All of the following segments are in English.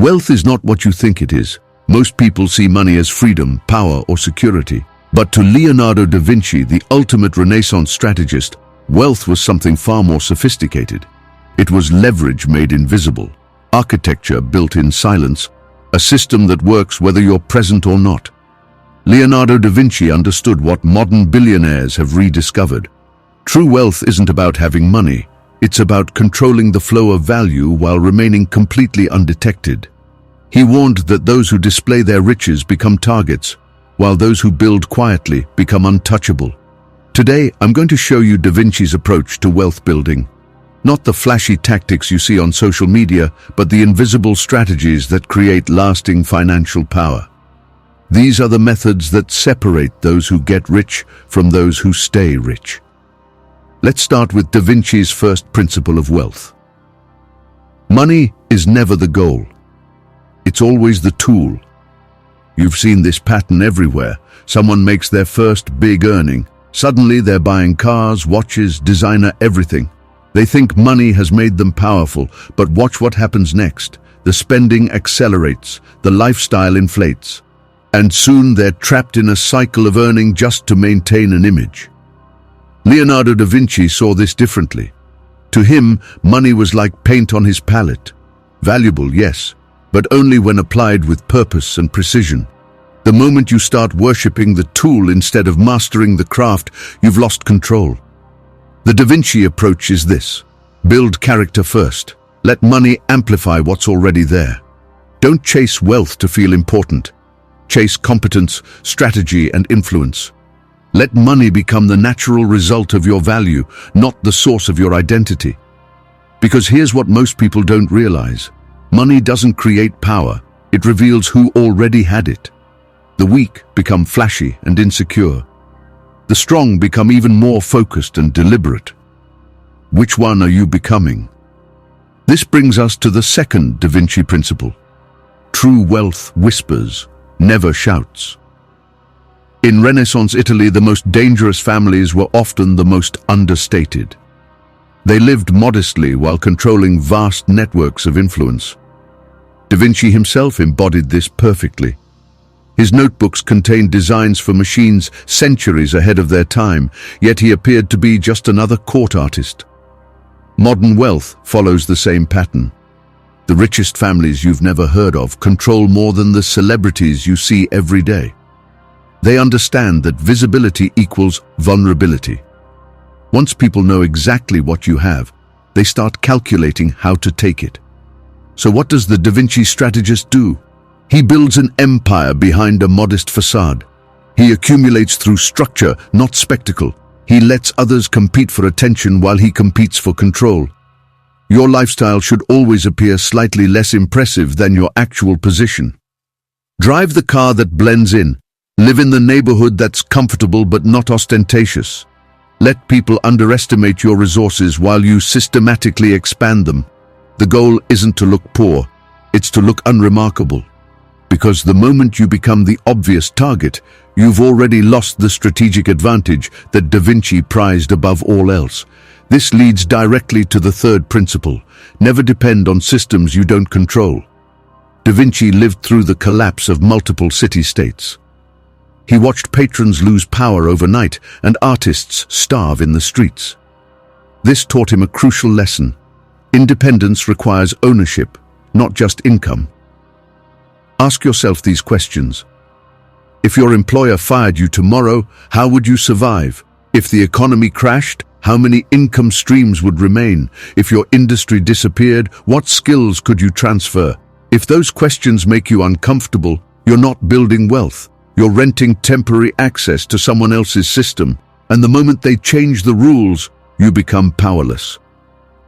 Wealth is not what you think it is. Most people see money as freedom, power, or security. But to Leonardo da Vinci, the ultimate Renaissance strategist, wealth was something far more sophisticated. It was leverage made invisible, architecture built in silence, a system that works whether you're present or not. Leonardo da Vinci understood what modern billionaires have rediscovered. True wealth isn't about having money. It's about controlling the flow of value while remaining completely undetected. He warned that those who display their riches become targets, while those who build quietly become untouchable. Today, I'm going to show you Da Vinci's approach to wealth building. Not the flashy tactics you see on social media, but the invisible strategies that create lasting financial power. These are the methods that separate those who get rich from those who stay rich. Let's start with Da Vinci's first principle of wealth. Money is never the goal. It's always the tool. You've seen this pattern everywhere. Someone makes their first big earning. Suddenly they're buying cars, watches, designer, everything. They think money has made them powerful, but watch what happens next. The spending accelerates, the lifestyle inflates, and soon they're trapped in a cycle of earning just to maintain an image. Leonardo da Vinci saw this differently. To him, money was like paint on his palette. Valuable, yes, but only when applied with purpose and precision. The moment you start worshipping the tool instead of mastering the craft, you've lost control. The Da Vinci approach is this: build character first. Let money amplify what's already there. Don't chase wealth to feel important. Chase competence, strategy, and influence. Let money become the natural result of your value, not the source of your identity. Because here's what most people don't realize. Money doesn't create power, it reveals who already had it. The weak become flashy and insecure. The strong become even more focused and deliberate. Which one are you becoming? This brings us to the second Da Vinci principle. True wealth whispers, never shouts. In Renaissance Italy, the most dangerous families were often the most understated. They lived modestly while controlling vast networks of influence. Da Vinci himself embodied this perfectly. His notebooks contained designs for machines centuries ahead of their time, yet he appeared to be just another court artist. Modern wealth follows the same pattern. The richest families you've never heard of control more than the celebrities you see every day. They understand that visibility equals vulnerability. Once people know exactly what you have, they start calculating how to take it. So what does the Da Vinci strategist do? He builds an empire behind a modest facade. He accumulates through structure, not spectacle. He lets others compete for attention while he competes for control. Your lifestyle should always appear slightly less impressive than your actual position. Drive the car that blends in. Live in the neighborhood that's comfortable but not ostentatious. Let people underestimate your resources while you systematically expand them. The goal isn't to look poor, it's to look unremarkable. Because the moment you become the obvious target, you've already lost the strategic advantage that Da Vinci prized above all else. This leads directly to the third principle: never depend on systems you don't control. Da Vinci lived through the collapse of multiple city-states. He watched patrons lose power overnight and artists starve in the streets. This taught him a crucial lesson. Independence requires ownership, not just income. Ask yourself these questions. If your employer fired you tomorrow, how would you survive? If the economy crashed, how many income streams would remain? If your industry disappeared, what skills could you transfer? If those questions make you uncomfortable, you're not building wealth. You're renting temporary access to someone else's system, and the moment they change the rules, you become powerless.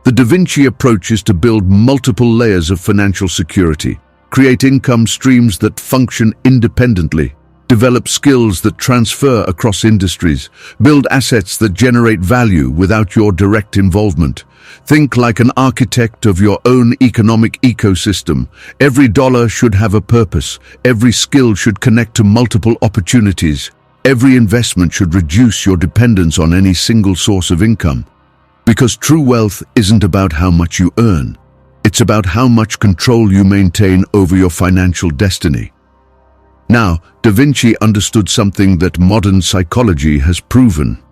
The Da Vinci approach is to build multiple layers of financial security, create income streams that function independently, develop skills that transfer across industries, build assets that generate value without your direct involvement. Think like an architect of your own economic ecosystem. Every dollar should have a purpose. Every skill should connect to multiple opportunities. Every investment should reduce your dependence on any single source of income. Because true wealth isn't about how much you earn. It's about how much control you maintain over your financial destiny. Now, Da Vinci understood something that modern psychology has proven.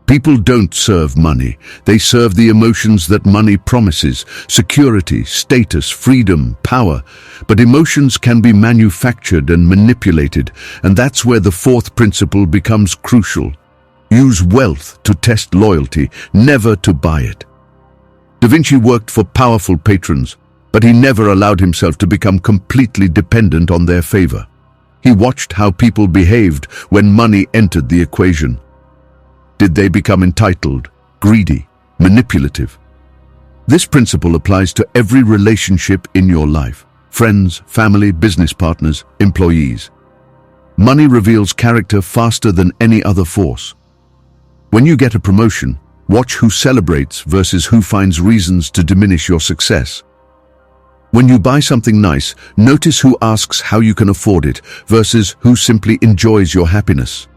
People don't serve money, they serve the emotions that money promises: security, status, freedom, power. But emotions can be manufactured and manipulated, and that's where the fourth principle becomes crucial. Use wealth to test loyalty, never to buy it. Da Vinci worked for powerful patrons, but he never allowed himself to become completely dependent on their favor. He watched how people behaved when money entered the equation. Did they become entitled, greedy, manipulative? This principle applies to every relationship in your life: friends, family, business partners, employees. Money reveals character faster than any other force. When you get a promotion, watch who celebrates versus who finds reasons to diminish your success. When you buy something nice, notice who asks how you can afford it versus who simply enjoys your happiness.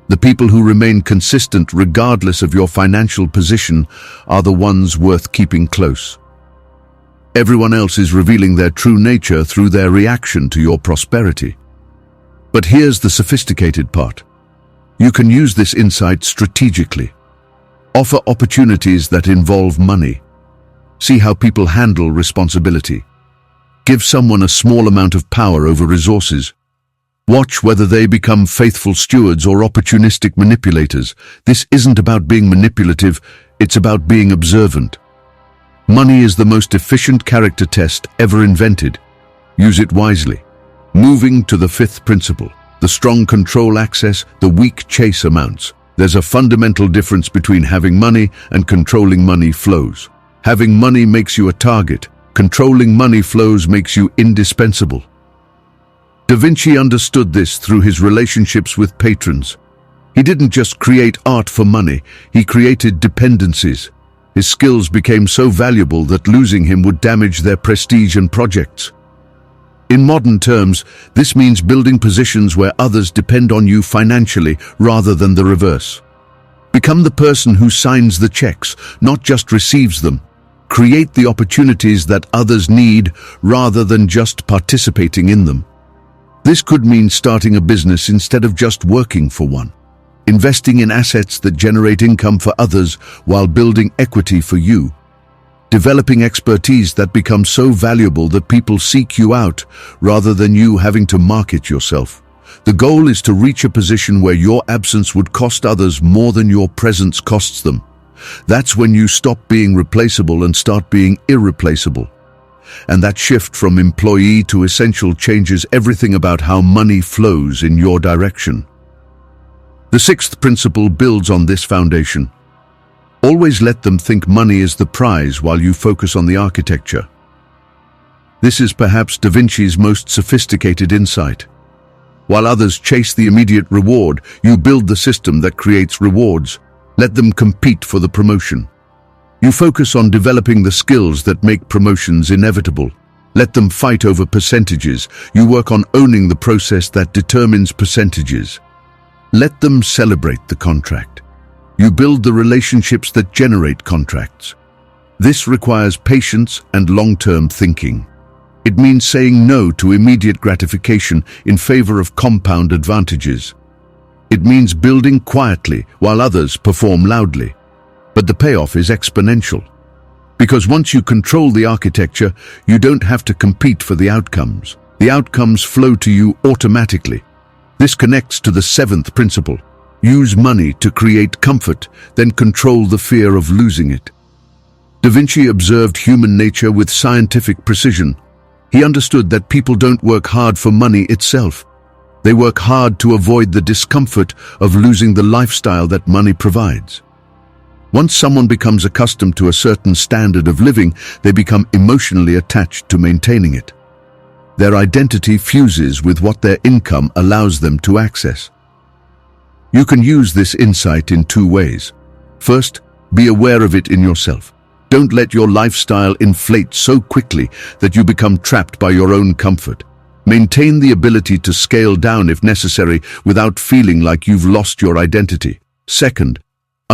The people who remain consistent regardless of your financial position are the ones worth keeping close. Everyone else is revealing their true nature through their reaction to your prosperity. But here's the sophisticated part. You can use this insight strategically. Offer opportunities that involve money. See how people handle responsibility. Give someone a small amount of power over resources. Watch whether they become faithful stewards or opportunistic manipulators. This isn't about being manipulative, it's about being observant. Money is the most efficient character test ever invented. Use it wisely. Moving to the fifth principle. The strong control access, the weak chase amounts. There's a fundamental difference between having money and controlling money flows. Having money makes you a target. Controlling money flows makes you indispensable. Da Vinci understood this through his relationships with patrons. He didn't just create art for money, he created dependencies. His skills became so valuable that losing him would damage their prestige and projects. In modern terms, this means building positions where others depend on you financially rather than the reverse. Become the person who signs the checks, not just receives them. Create the opportunities that others need rather than just participating in them. This could mean starting a business instead of just working for one. Investing in assets that generate income for others while building equity for you. Developing expertise that becomes so valuable that people seek you out rather than you having to market yourself. The goal is to reach a position where your absence would cost others more than your presence costs them. That's when you stop being replaceable and start being irreplaceable. And that shift from employee to essential changes everything about how money flows in your direction. The sixth principle builds on this foundation. Always let them think money is the prize while you focus on the architecture. This is perhaps Da Vinci's most sophisticated insight. While others chase the immediate reward, you build the system that creates rewards. Let them compete for the promotion. You focus on developing the skills that make promotions inevitable. Let them fight over percentages. You work on owning the process that determines percentages. Let them celebrate the contract. You build the relationships that generate contracts. This requires patience and long-term thinking. It means saying no to immediate gratification in favor of compound advantages. It means building quietly while others perform loudly. But the payoff is exponential. Because once you control the architecture, you don't have to compete for the outcomes. The outcomes flow to you automatically. This connects to the seventh principle. Use money to create comfort, then control the fear of losing it. Da Vinci observed human nature with scientific precision. He understood that people don't work hard for money itself. They work hard to avoid the discomfort of losing the lifestyle that money provides. Once someone becomes accustomed to a certain standard of living, they become emotionally attached to maintaining it. Their identity fuses with what their income allows them to access. You can use this insight in two ways. First, be aware of it in yourself. Don't let your lifestyle inflate so quickly that you become trapped by your own comfort. Maintain the ability to scale down if necessary without feeling like you've lost your identity. Second,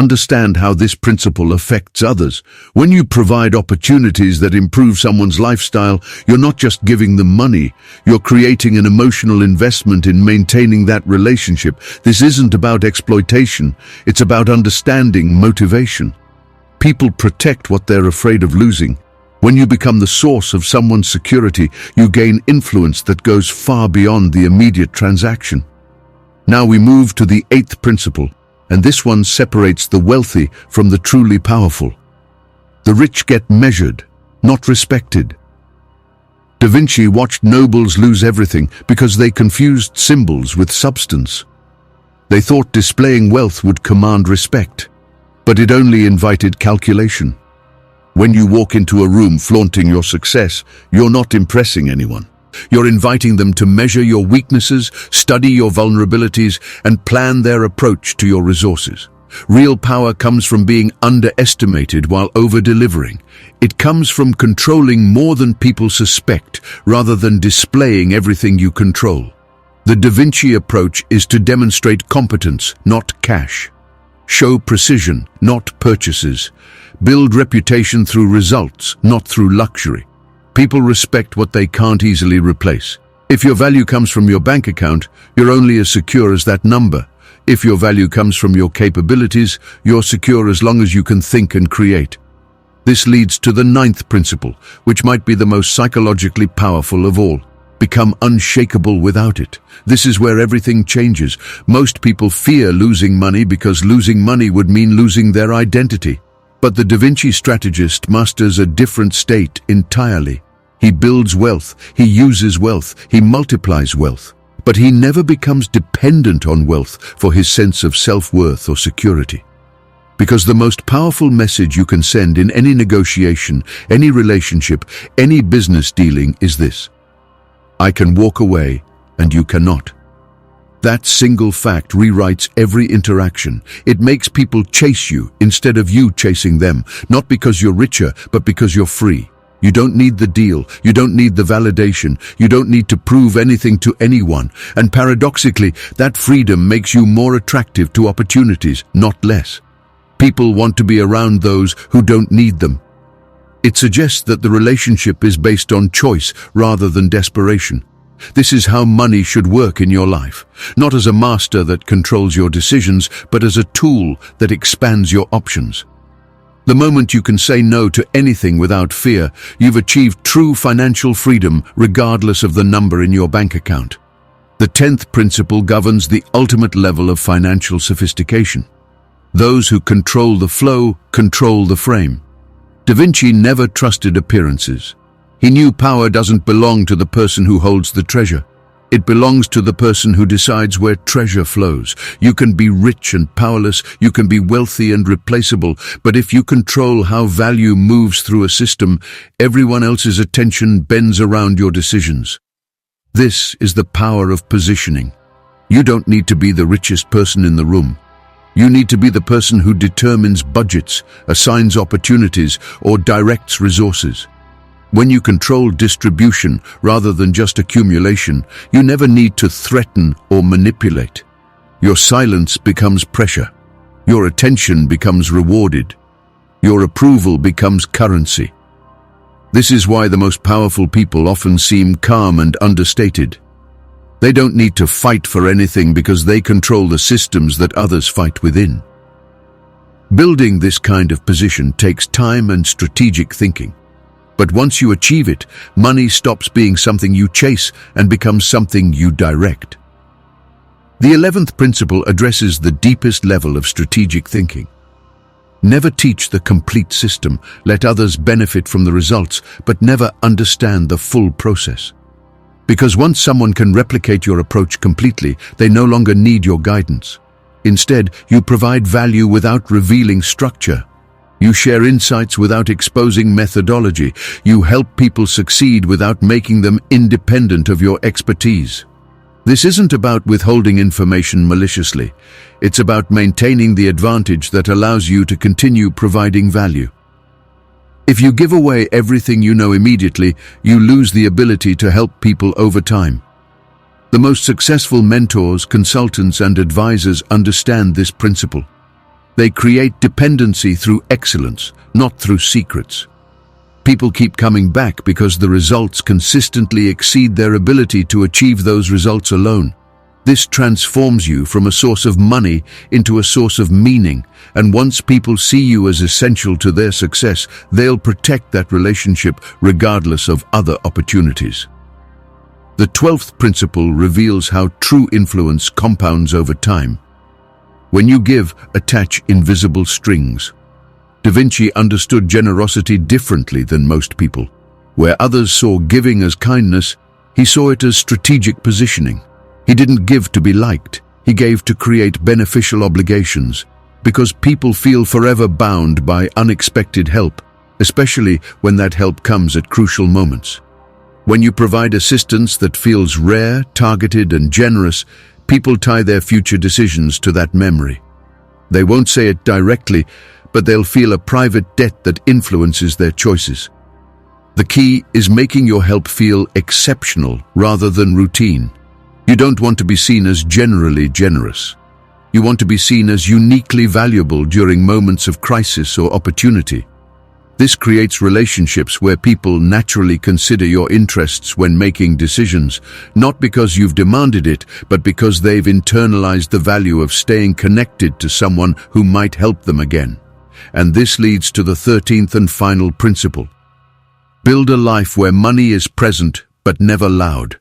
Understand how this principle affects others. When you provide opportunities that improve someone's lifestyle, you're not just giving them money, you're creating an emotional investment in maintaining that relationship. This isn't about exploitation, it's about understanding motivation. People protect what they're afraid of losing. When you become the source of someone's security, you gain influence that goes far beyond the immediate transaction. Now we move to the 8th principle, and this one separates the wealthy from the truly powerful. The rich get measured, not respected. Da Vinci watched nobles lose everything because they confused symbols with substance. They thought displaying wealth would command respect, but it only invited calculation. When you walk into a room flaunting your success, you're not impressing anyone. You're inviting them to measure your weaknesses, study your vulnerabilities, and plan their approach to your resources. Real power comes from being underestimated while over-delivering. It comes from controlling more than people suspect, rather than displaying everything you control. The Da Vinci approach is to demonstrate competence, not cash. Show precision, not purchases. Build reputation through results, not through luxury. People respect what they can't easily replace. If your value comes from your bank account, you're only as secure as that number. If your value comes from your capabilities, you're secure as long as you can think and create. This leads to the 9th principle, which might be the most psychologically powerful of all. Become unshakable without it. This is where everything changes. Most people fear losing money because losing money would mean losing their identity. But the Da Vinci strategist masters a different state entirely. He builds wealth, he uses wealth, he multiplies wealth. But he never becomes dependent on wealth for his sense of self-worth or security. Because the most powerful message you can send in any negotiation, any relationship, any business dealing is this: I can walk away and you cannot. That single fact rewrites every interaction. It makes people chase you instead of you chasing them, not because you're richer, but because you're free. You don't need the deal, you don't need the validation, you don't need to prove anything to anyone. And paradoxically, that freedom makes you more attractive to opportunities, not less. People want to be around those who don't need them. It suggests that the relationship is based on choice rather than desperation. This is how money should work in your life, not as a master that controls your decisions, but as a tool that expands your options. The moment you can say no to anything without fear, you've achieved true financial freedom regardless of the number in your bank account. The 10th principle governs the ultimate level of financial sophistication. Those who control the flow control the frame. Da Vinci never trusted appearances. He knew power doesn't belong to the person who holds the treasure. It belongs to the person who decides where treasure flows. You can be rich and powerless, you can be wealthy and replaceable, but if you control how value moves through a system, everyone else's attention bends around your decisions. This is the power of positioning. You don't need to be the richest person in the room. You need to be the person who determines budgets, assigns opportunities, or directs resources. When you control distribution rather than just accumulation, you never need to threaten or manipulate. Your silence becomes pressure. Your attention becomes rewarded. Your approval becomes currency. This is why the most powerful people often seem calm and understated. They don't need to fight for anything because they control the systems that others fight within. Building this kind of position takes time and strategic thinking. But once you achieve it, money stops being something you chase and becomes something you direct. The 11th principle addresses the deepest level of strategic thinking. Never teach the complete system, let others benefit from the results, but never understand the full process. Because once someone can replicate your approach completely, they no longer need your guidance. Instead, you provide value without revealing structure. You share insights without exposing methodology. You help people succeed without making them independent of your expertise. This isn't about withholding information maliciously. It's about maintaining the advantage that allows you to continue providing value. If you give away everything you know immediately, you lose the ability to help people over time. The most successful mentors, consultants, and advisors understand this principle. They create dependency through excellence, not through secrets. People keep coming back because the results consistently exceed their ability to achieve those results alone. This transforms you from a source of money into a source of meaning, and once people see you as essential to their success, they'll protect that relationship regardless of other opportunities. The 12th principle reveals how true influence compounds over time. When you give, attach invisible strings. Da Vinci understood generosity differently than most people. Where others saw giving as kindness, he saw it as strategic positioning. He didn't give to be liked, he gave to create beneficial obligations, because people feel forever bound by unexpected help, especially when that help comes at crucial moments. When you provide assistance that feels rare, targeted, and generous, people tie their future decisions to that memory. They won't say it directly, but they'll feel a private debt that influences their choices. The key is making your help feel exceptional rather than routine. You don't want to be seen as generally generous. You want to be seen as uniquely valuable during moments of crisis or opportunity. This creates relationships where people naturally consider your interests when making decisions, not because you've demanded it, but because they've internalized the value of staying connected to someone who might help them again. And this leads to the 13th and final principle. Build a life where money is present but never loud.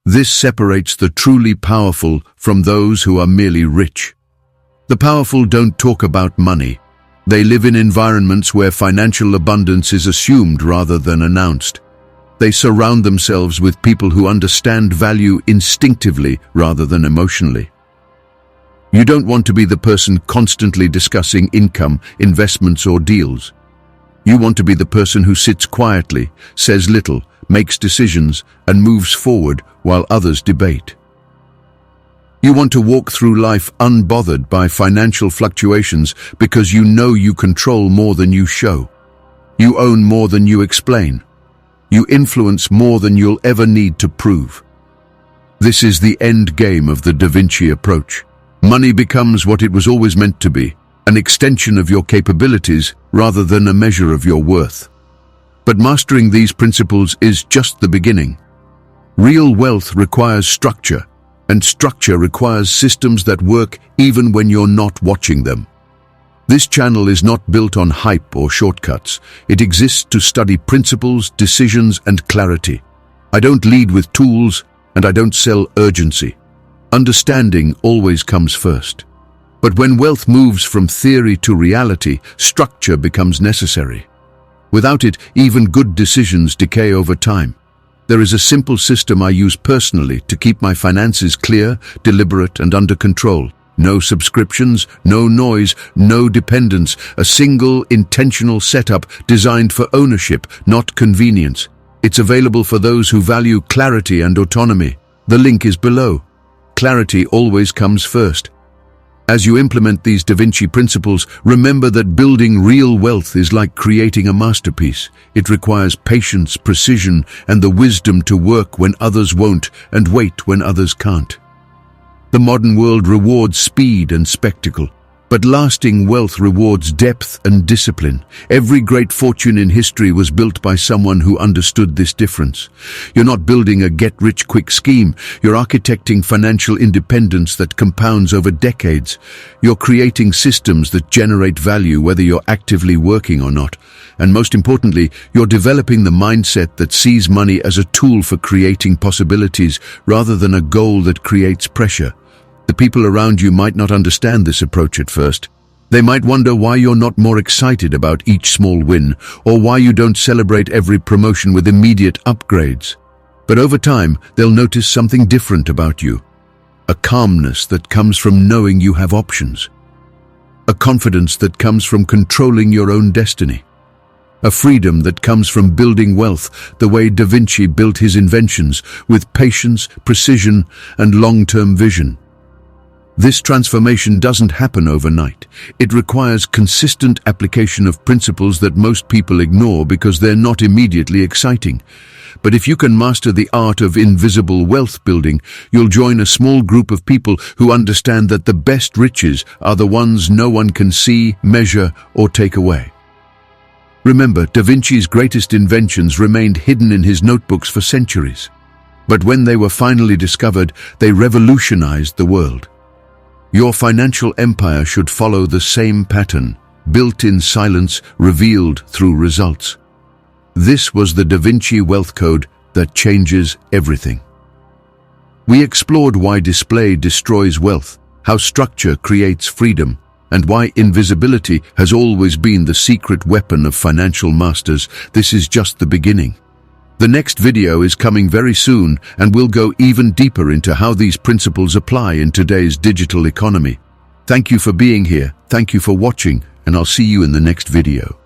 This separates the truly powerful from those who are merely rich. The powerful don't talk about money. They live in environments where financial abundance is assumed rather than announced. They surround themselves with people who understand value instinctively rather than emotionally. You don't want to be the person constantly discussing income, investments, or deals. You want to be the person who sits quietly, says little, makes decisions, and moves forward while others debate. You want to walk through life unbothered by financial fluctuations because you know you control more than you show. You own more than you explain. You influence more than you'll ever need to prove. This is the end game of the Da Vinci approach. Money becomes what it was always meant to be, an extension of your capabilities rather than a measure of your worth. But mastering these principles is just the beginning. Real wealth requires structure, and structure requires systems that work even when you're not watching them. This channel is not built on hype or shortcuts. It exists to study principles, decisions, and clarity. I don't lead with tools, and I don't sell urgency. Understanding always comes first. But when wealth moves from theory to reality, structure becomes necessary. Without it, even good decisions decay over time. There is a simple system I use personally to keep my finances clear, deliberate, and under control. No subscriptions, no noise, no dependence. A single, intentional setup designed for ownership, not convenience. It's available for those who value clarity and autonomy. The link is below. Clarity always comes first. As you implement these Da Vinci principles, remember that building real wealth is like creating a masterpiece. It requires patience, precision, and the wisdom to work when others won't and wait when others can't. The modern world rewards speed and spectacle, but lasting wealth rewards depth and discipline. Every great fortune in history was built by someone who understood this difference. You're not building a get-rich-quick scheme. You're architecting financial independence that compounds over decades. You're creating systems that generate value whether you're actively working or not. And most importantly, you're developing the mindset that sees money as a tool for creating possibilities rather than a goal that creates pressure. The people around you might not understand this approach at first. They might wonder why you're not more excited about each small win, or why you don't celebrate every promotion with immediate upgrades. But over time, they'll notice something different about you. A calmness that comes from knowing you have options. A confidence that comes from controlling your own destiny. A freedom that comes from building wealth the way Da Vinci built his inventions, with patience, precision, and long-term vision. This transformation doesn't happen overnight. It requires consistent application of principles that most people ignore because they're not immediately exciting. but if you can master the art of invisible wealth building, you'll join a small group of people who understand that the best riches are the ones no one can see, measure, or take away. Remember, Da Vinci's greatest inventions remained hidden in his notebooks for centuries. But when they were finally discovered, they revolutionized the world. Your financial empire should follow the same pattern, built in silence, revealed through results. This was the Da Vinci Wealth Code that changes everything. We explored why display destroys wealth, how structure creates freedom, and why invisibility has always been the secret weapon of financial masters. This is just the beginning. The next video is coming very soon, and we'll go even deeper into how these principles apply in today's digital economy. Thank you for being here, thank you for watching, and I'll see you in the next video.